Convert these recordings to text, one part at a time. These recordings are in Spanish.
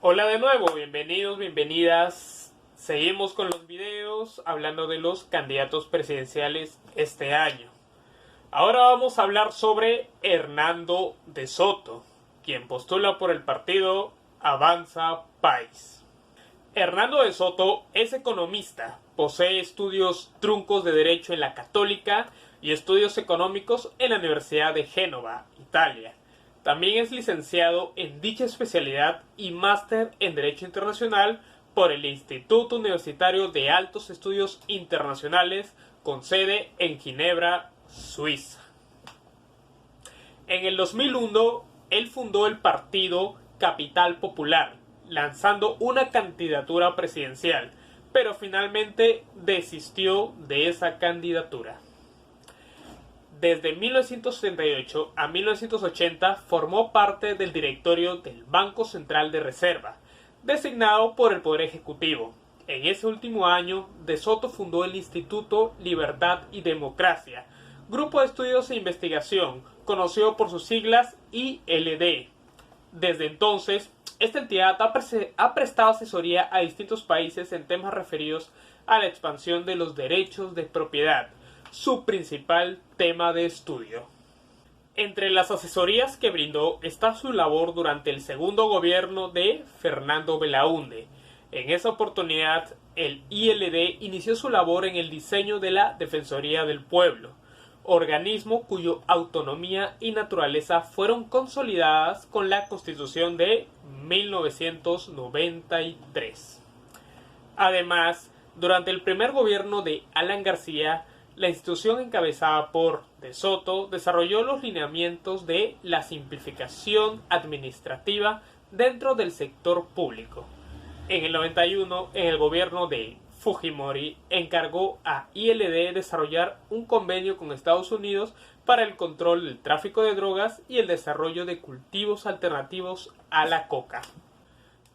Hola de nuevo, bienvenidos, bienvenidas. Seguimos con los videos hablando de los candidatos presidenciales este año. Ahora vamos a hablar sobre Hernando de Soto, quien postula por el partido Avanza País. Hernando de Soto es economista, posee estudios truncos de Derecho en la Católica y estudios económicos en la Universidad de Génova, Italia. También es licenciado en dicha especialidad y máster en Derecho Internacional por el Instituto Universitario de Altos Estudios Internacionales, con sede en Ginebra, Suiza. En el 2001, él fundó el partido Capital Popular, lanzando una candidatura presidencial, pero finalmente desistió de esa candidatura. Desde 1978 a 1980 formó parte del directorio del Banco Central de Reserva, designado por el Poder Ejecutivo. En ese último año, de Soto fundó el Instituto Libertad y Democracia, grupo de estudios e investigación, conocido por sus siglas ILD. Desde entonces, esta entidad ha prestado asesoría a distintos países en temas referidos a la expansión de los derechos de propiedad, su principal tema de estudio. Entre las asesorías que brindó está su labor durante el segundo gobierno de Fernando Belaúnde. En esa oportunidad, el ILD inició su labor en el diseño de la Defensoría del Pueblo, organismo cuya autonomía y naturaleza fueron consolidadas con la Constitución de 1993. Además, durante el primer gobierno de Alan García, la institución encabezada por de Soto desarrolló los lineamientos de la simplificación administrativa dentro del sector público. En el 91, en el gobierno de Fujimori, encargó a ILD desarrollar un convenio con Estados Unidos para el control del tráfico de drogas y el desarrollo de cultivos alternativos a la coca.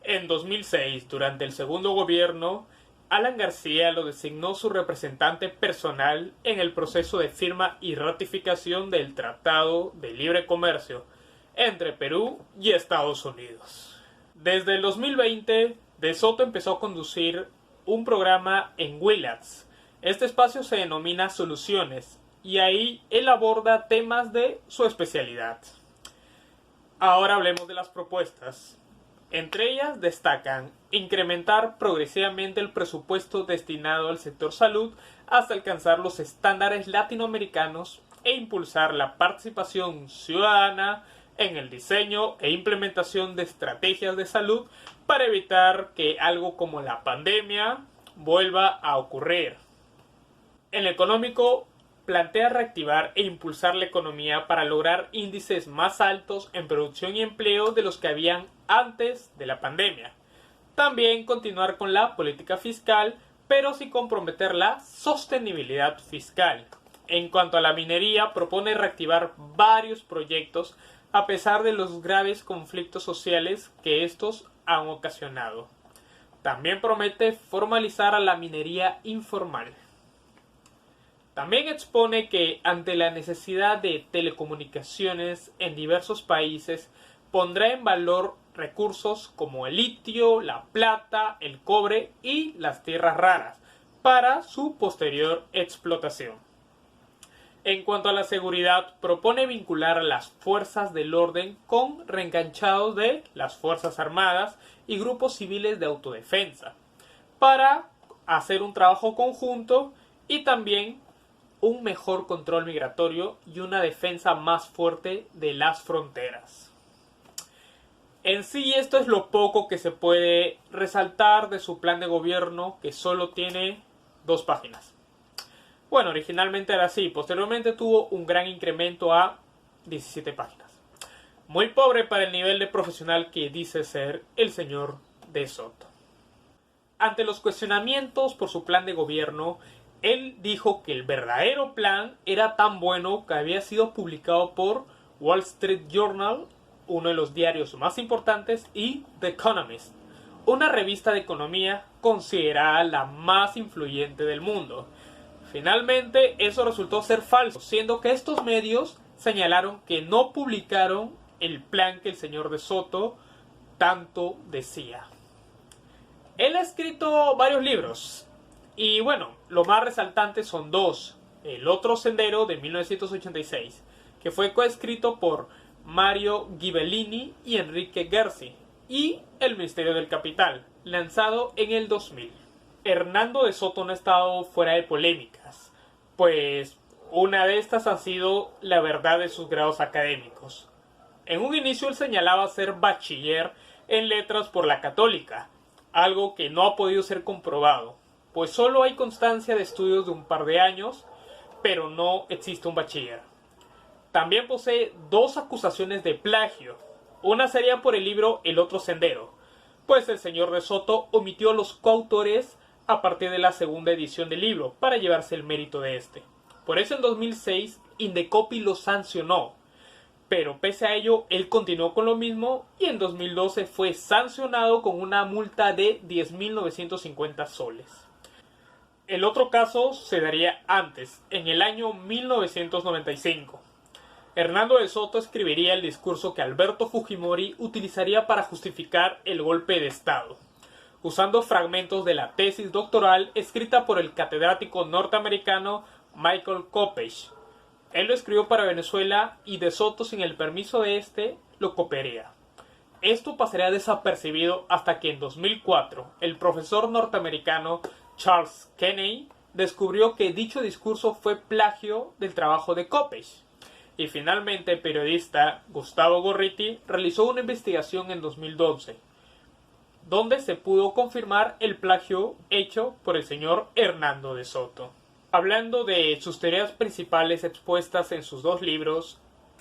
En 2006, durante el segundo gobierno, Alan García lo designó su representante personal en el proceso de firma y ratificación del Tratado de Libre Comercio entre Perú y Estados Unidos. Desde el 2020, de Soto empezó a conducir un programa en Willax. Este espacio se denomina Soluciones y ahí él aborda temas de su especialidad. Ahora hablemos de las propuestas. Entre ellas destacan incrementar progresivamente el presupuesto destinado al sector salud hasta alcanzar los estándares latinoamericanos e impulsar la participación ciudadana en el diseño e implementación de estrategias de salud para evitar que algo como la pandemia vuelva a ocurrir. En lo económico, plantea reactivar e impulsar la economía para lograr índices más altos en producción y empleo de los que habían antes de la pandemia. También continuar con la política fiscal, pero sin comprometer la sostenibilidad fiscal. En cuanto a la minería, propone reactivar varios proyectos a pesar de los graves conflictos sociales que estos han ocasionado. También promete formalizar a la minería informal. También expone que ante la necesidad de telecomunicaciones en diversos países, pondrá en valor recursos como el litio, la plata, el cobre y las tierras raras para su posterior explotación. En cuanto a la seguridad, propone vincular a las fuerzas del orden con reenganchados de las Fuerzas Armadas y grupos civiles de autodefensa para hacer un trabajo conjunto y también un mejor control migratorio y una defensa más fuerte de las fronteras. En sí, esto es lo poco que se puede resaltar de su plan de gobierno, que solo tiene 2 páginas. Bueno, originalmente era así, posteriormente tuvo un gran incremento a 17 páginas. Muy pobre para el nivel de profesional que dice ser el señor de Soto. Ante los cuestionamientos por su plan de gobierno, él dijo que el verdadero plan era tan bueno que había sido publicado por Wall Street Journal, uno de los diarios más importantes, y The Economist, una revista de economía considerada la más influyente del mundo. Finalmente, eso resultó ser falso, siendo que estos medios señalaron que no publicaron el plan que el señor de Soto tanto decía. Él ha escrito varios libros y bueno, lo más resaltante son dos. El otro sendero de 1986, que fue coescrito por Mario Ghibellini y Enrique Gersi, y El misterio del capital, lanzado en el 2000. Hernando de Soto no ha estado fuera de polémicas, pues una de estas ha sido la verdad de sus grados académicos. En un inicio él señalaba ser bachiller en letras por la Católica, algo que no ha podido ser comprobado, pues solo hay constancia de estudios de un par de años, pero no existe un bachiller. También posee dos acusaciones de plagio. Una sería por el libro El otro sendero, pues el señor de Soto omitió a los coautores a partir de la segunda edición del libro para llevarse el mérito de este. Por eso en 2006 Indecopi lo sancionó, pero pese a ello él continuó con lo mismo y en 2012 fue sancionado con una multa de 10.950 soles. El otro caso se daría antes, en el año 1995. Hernando de Soto escribiría el discurso que Alberto Fujimori utilizaría para justificar el golpe de Estado, usando fragmentos de la tesis doctoral escrita por el catedrático norteamericano Michael Kopech. Él lo escribió para Venezuela y de Soto, sin el permiso de este, lo copiaría. Esto pasaría desapercibido hasta que en 2004 el profesor norteamericano Charles Kenney descubrió que dicho discurso fue plagio del trabajo de Kopech. Y finalmente el periodista Gustavo Gorriti realizó una investigación en 2012, donde se pudo confirmar el plagio hecho por el señor Hernando de Soto. Hablando de sus teorías principales expuestas en sus dos libros,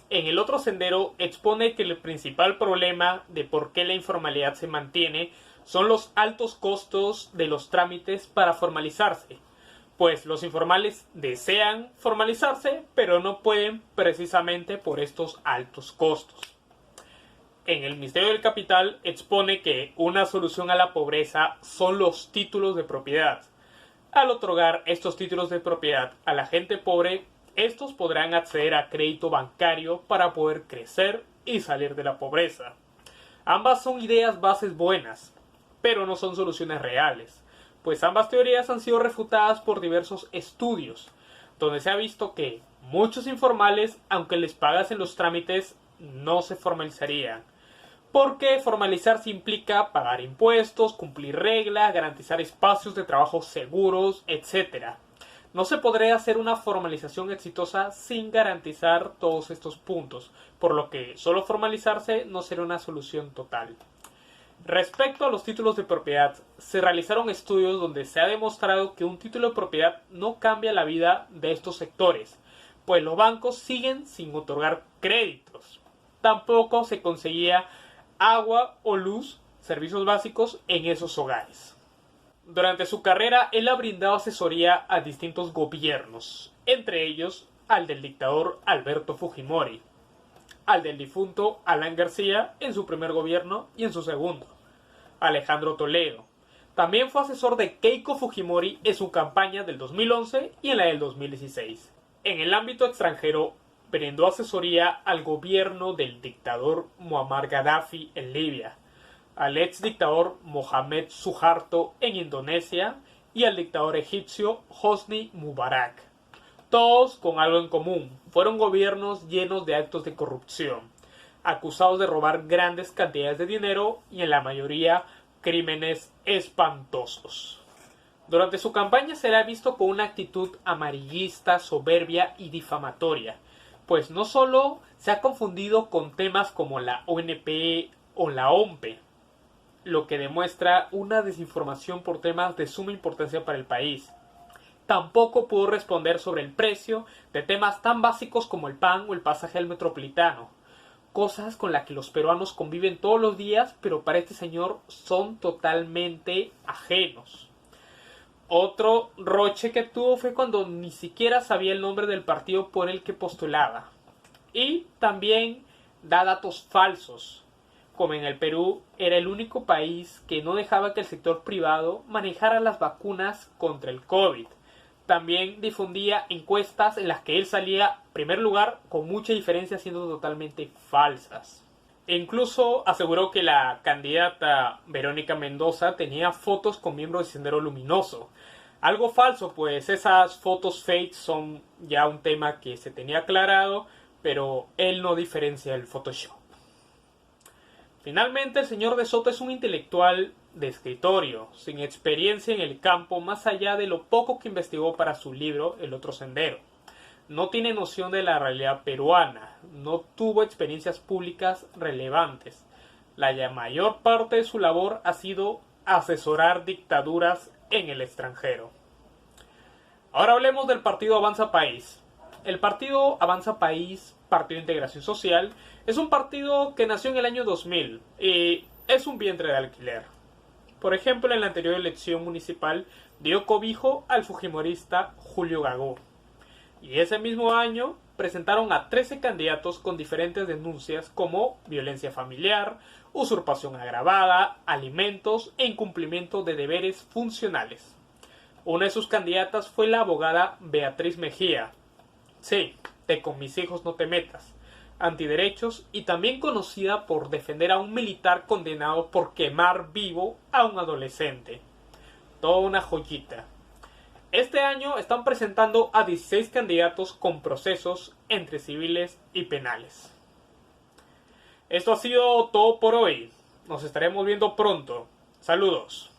en El otro sendero expone que el principal problema de por qué la informalidad se mantiene son los altos costos de los trámites para formalizarse, pues los informales desean formalizarse, pero no pueden precisamente por estos altos costos. En El misterio del capital expone que una solución a la pobreza son los títulos de propiedad. Al otorgar estos títulos de propiedad a la gente pobre, estos podrán acceder a crédito bancario para poder crecer y salir de la pobreza. Ambas son ideas bases buenas, pero no son soluciones reales, pues ambas teorías han sido refutadas por diversos estudios, donde se ha visto que muchos informales, aunque les pagasen los trámites, no se formalizarían, porque formalizarse implica pagar impuestos, cumplir reglas, garantizar espacios de trabajo seguros, etc. No se podría hacer una formalización exitosa sin garantizar todos estos puntos, por lo que solo formalizarse no será una solución total. Respecto a los títulos de propiedad, se realizaron estudios donde se ha demostrado que un título de propiedad no cambia la vida de estos sectores, pues los bancos siguen sin otorgar créditos. Tampoco se conseguía agua o luz, servicios básicos, en esos hogares. Durante su carrera, él ha brindado asesoría a distintos gobiernos, entre ellos al del dictador Alberto Fujimori, al del difunto Alan García en su primer gobierno y en su segundo, Alejandro Toledo. También fue asesor de Keiko Fujimori en su campaña del 2011 y en la del 2016. En el ámbito extranjero, brindó asesoría al gobierno del dictador Muammar Gaddafi en Libia, al ex dictador Mohamed Suharto en Indonesia y al dictador egipcio Hosni Mubarak. Todos con algo en común: fueron gobiernos llenos de actos de corrupción, acusados de robar grandes cantidades de dinero y en la mayoría crímenes espantosos. Durante su campaña se le ha visto con una actitud amarillista, soberbia y difamatoria, pues no solo se ha confundido con temas como la ONP o la OMPE, lo que demuestra una desinformación por temas de suma importancia para el país. Tampoco pudo responder sobre el precio de temas tan básicos como el pan o el pasaje al metropolitano, cosas con las que los peruanos conviven todos los días, pero para este señor son totalmente ajenos. Otro roche que tuvo fue cuando ni siquiera sabía el nombre del partido por el que postulaba. Y también da datos falsos, como en el Perú era el único país que no dejaba que el sector privado manejara las vacunas contra el COVID. También difundía encuestas en las que él salía en primer lugar con mucha diferencia, siendo totalmente falsas. E incluso aseguró que la candidata Verónica Mendoza tenía fotos con miembros de Sendero Luminoso. Algo falso, pues esas fotos fake son ya un tema que se tenía aclarado, pero él no diferencia el Photoshop. Finalmente, el señor de Soto es un intelectual de escritorio, sin experiencia en el campo más allá de lo poco que investigó para su libro El otro sendero. No tiene noción de la realidad peruana, no tuvo experiencias públicas relevantes. La mayor parte de su labor ha sido asesorar dictaduras en el extranjero. Ahora hablemos del partido Avanza País. El partido Avanza País, Partido de Integración Social, es un partido que nació en el año 2000 y es un vientre de alquiler. Por ejemplo, en la anterior elección municipal dio cobijo al fujimorista Julio Gagó. Y ese mismo año presentaron a 13 candidatos con diferentes denuncias como violencia familiar, usurpación agravada, alimentos e incumplimiento de deberes funcionales. Una de sus candidatas fue la abogada Beatriz Mejía. Sí, de Con mis hijos no te metas. Antiderechos y también conocida por defender a un militar condenado por quemar vivo a un adolescente. Toda una joyita. Este año están presentando a 16 candidatos con procesos entre civiles y penales. Esto ha sido todo por hoy. Nos estaremos viendo pronto. Saludos.